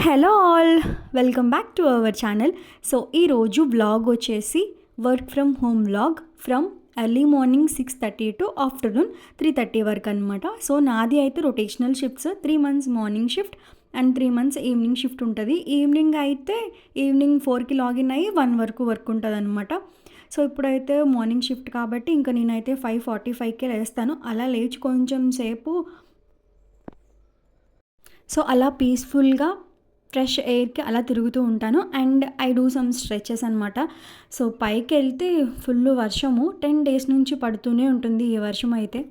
Hello all, welcome back to our channel. So ఈరోజు vlog వచ్చేసి work from home vlog from early morning 6:30 to afternoon 3:30 వరకు అనమాట. So నాది అయితే rotational shifts, 3 months morning shift and 3 months evening shift ఉంటుంది. Evening అయితే evening 4కి login అయ్యి 1 వరకు వర్క్ ఉంటుంది అనమాట. సో ఇప్పుడైతే మార్నింగ్ షిఫ్ట్ కాబట్టి ఇంకా నేనైతే 5:45కే లేస్తాను. అలా లేచి కొంచెం సేపు సో అలా పీస్ఫుల్గా ఫ్రెష్ ఎయిర్కి అలా తిరుగుతూ ఉంటాను. And I do some stretches అనమాట. సో పైకి వెళ్తే ఫుల్ వర్షము 10 days నుంచి పడుతూనే ఉంటుంది ఈ వర్షం అయితే.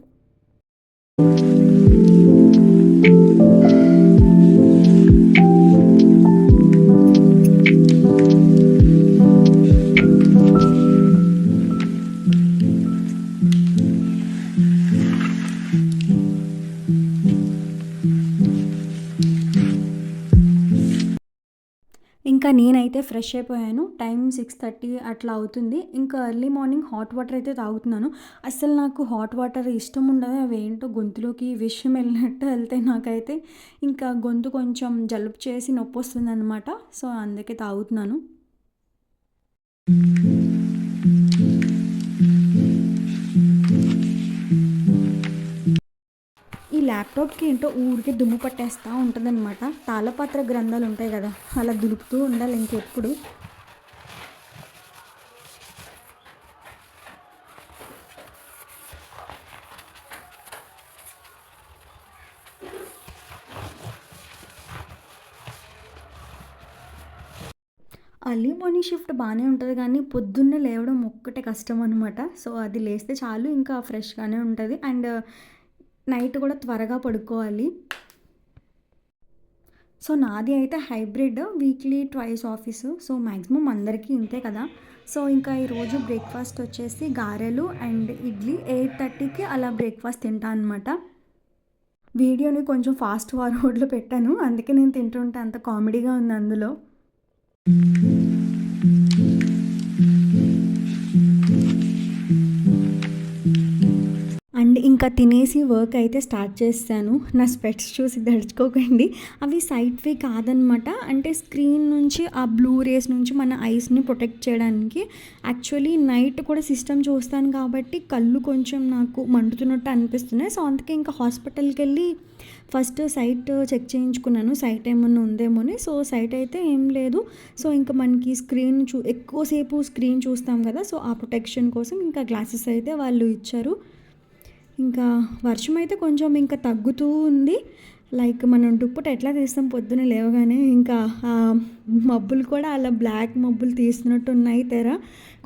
ఇంకా నేనైతే ఫ్రెష్ అయిపోయాను. టైం 6:30 అట్లా అవుతుంది. ఇంకా ఎర్లీ మార్నింగ్ హాట్ వాటర్ అయితే తాగుతున్నాను. అస్సలు నాకు హాట్ వాటర్ ఇష్టం ఉండదు. అవి ఏంటో గొంతులోకి విషం వెళ్ళినట్టు వెళ్తే నాకైతే ఇంకా గొంతు కొంచెం జలుబు చేసి నొప్పి వస్తుంది అనమాట. సో అందుకే తాగుతున్నాను. ఈ ల్యాప్టాప్కి ఏంటో ఊరికే దుమ్ము పట్టేస్తూ ఉంటుందన్నమాట. తాళపత్ర గ్రంథాలు ఉంటాయి కదా, అలా దులుపుతూ ఉండాలి ఇంకెప్పుడు. అర్లీ మార్నింగ్ షిఫ్ట్ బాగానే ఉంటుంది కానీ పొద్దున్నే లేవడం ఒక్కటే కష్టం అనమాట. సో అది లేస్తే చాలు ఇంకా ఫ్రెష్గానే ఉంటుంది. అండ్ నైట్ కూడా త్వరగా పడుకోవాలి. సో నాది అయితే hybrid, weekly twice office. So maximum అందరికీ ఇంతే కదా. సో ఇంకా ఈరోజు బ్రేక్ఫాస్ట్ వచ్చేసి గారెలు అండ్ ఇడ్లీ. 8:30కి అలా బ్రేక్ఫాస్ట్ తింటాను అనమాట. వీడియోని కొంచెం ఫాస్ట్ ఫార్వర్డ్లో పెట్టాను, అందుకే నేను తింటుంటే అంత కామెడీగా ఉంది అందులో. అండ్ ఇంకా తినేసి వర్క్ అయితే స్టార్ట్ చేస్తాను. నా స్పెట్స్ చూసి దడుచుకోకండి, అవి సైట్వి కాదనమాట. అంటే స్క్రీన్ నుంచి ఆ బ్లూ రేస్ నుంచి మన ఐస్ని ప్రొటెక్ట్ చేయడానికి. యాక్చువల్లీ నైట్ కూడా సిస్టమ్ చూస్తాను కాబట్టి కళ్ళు కొంచెం నాకు మండుతున్నట్టు అనిపిస్తున్నాయి. సో అందుకే ఇంకా హాస్పిటల్కి వెళ్ళి ఫస్ట్ సైట్ చెక్ చేయించుకున్నాను, సైట్ ఏమన్నా ఉందేమో అని. సో సైట్ అయితే ఏం లేదు. సో ఇంకా మనకి స్క్రీన్ ఎక్కువసేపు స్క్రీన్ చూస్తాం కదా, సో ఆ ప్రొటెక్షన్ కోసం ఇంకా గ్లాసెస్ అయితే వాళ్ళు ఇచ్చారు. ఇంకా వర్షం అయితే కొంచెం ఇంకా తగ్గుతూ ఉంది. లైక్ మనం దుప్పటి ఎట్లా తీస్తాం పొద్దున లేవగానే, ఇంకా మబ్బులు కూడా అలా బ్లాక్ మబ్బులు తీస్తున్నట్టు ఉన్నాయి తెర.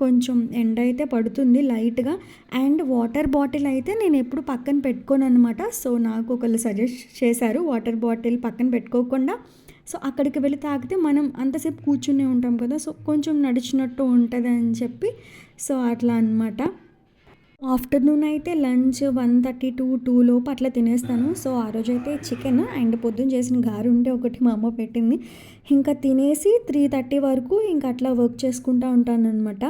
కొంచెం ఎండ అయితే పడుతుంది లైట్గా. అండ్ వాటర్ బాటిల్ అయితే నేను ఎప్పుడు పక్కన పెట్టుకోను అనమాట. సో నాకు ఒకళ్ళు సజెస్ట్ చేశారు వాటర్ బాటిల్ పక్కన పెట్టుకోకుండా సో అక్కడికి వెళ్ళి తాగితే మనం అంతసేపు కూర్చునే ఉంటాం కదా, సో కొంచెం నడిచినట్టు ఉంటుంది అని చెప్పి సో అట్లా అనమాట. ఆఫ్టర్నూన్ అయితే లంచ్ 1:30 to 2 లోపు అట్లా తినేస్తాను. సో ఆ రోజైతే చికెన్ అండ్ పొద్దున్న చేసిన గారు ఉంటే ఒకటి మా అమ్మ పెట్టింది. ఇంకా తినేసి 3:30 వరకు ఇంకా అట్లా వర్క్ చేసుకుంటూ ఉంటాను అనమాట.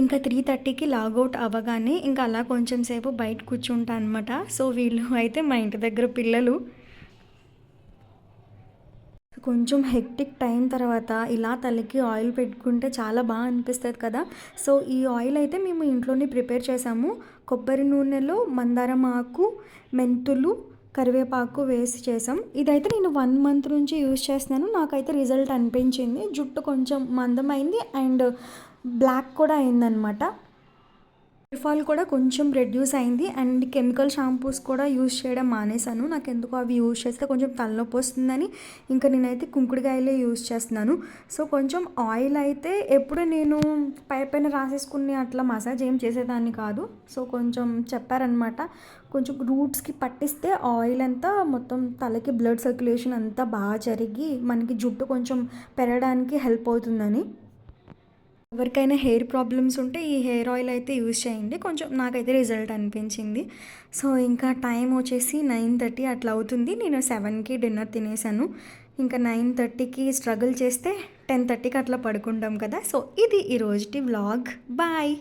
ఇంకా 3:30కి లాగౌట్ అవ్వగానే ఇంకా అలా కొంచెం సేపు బయట కూర్చుంటా అనమాట. సో వీళ్ళు అయితే మా ఇంటి దగ్గర పిల్లలు. కొంచెం హెక్టిక్ టైం తర్వాత ఇలా తలకి ఆయిల్ పెట్టుకుంటే చాలా బాగా అనిపిస్తుంది కదా. సో ఈ ఆయిల్ అయితే మేము ఇంట్లోనే ప్రిపేర్ చేసాము. కొబ్బరి నూనెలో మందారం ఆకు, మెంతులు, కరివేపాకు వేసి చేసాం. ఇదైతే నేను 1 month నుంచి యూజ్ చేస్తున్నాను. నాకైతే రిజల్ట్ అనిపించింది. జుట్టు కొంచెం మందమైంది అండ్ బ్లాక్ కూడా అయిందనమాట. హెయిర్ ఫాల్ కూడా కొంచెం రెడ్యూస్ అయింది అండ్ కెమికల్ షాంపూస్ కూడా యూజ్ చేయడం మానేశాను. నాకెందుకో అవి యూజ్ చేస్తే కొంచెం తలనొప్పి వస్తుందని ఇంకా నేనైతే కుంకుడుకాయలే యూజ్ చేస్తున్నాను. సో కొంచెం ఆయిల్ అయితే ఎప్పుడు నేను పైన రాసేసుకుని అట్లా మసాజ్ ఏం చేసేదాన్ని కాదు. సో కొంచెం చెప్పారనమాట, కొంచెం రూట్స్కి పట్టిస్తే ఆయిల్ అంతా మొత్తం తలకి బ్లడ్ సర్క్యులేషన్ అంతా బాగా జరిగి మనకి జుట్టు కొంచెం పెరగడానికి హెల్ప్ అవుతుందని. ఎవరికైనా హెయిర్ ప్రాబ్లమ్స్ ఉంటే ఈ హెయిర్ ఆయిల్ అయితే యూజ్ చేయండి. కొంచెం నాకైతే రిజల్ట్ అనిపించింది. సో ఇంకా టైం వచ్చేసి 9:30 అట్లా అవుతుంది. నేను 7కి డిన్నర్ తినేసాను. ఇంకా 9:30కి స్ట్రగుల్ చేస్తే 10:30కి అట్లా పడుకుంటాం కదా. సో ఇది ఈరోజుటి వ్లాగ్. బాయ్.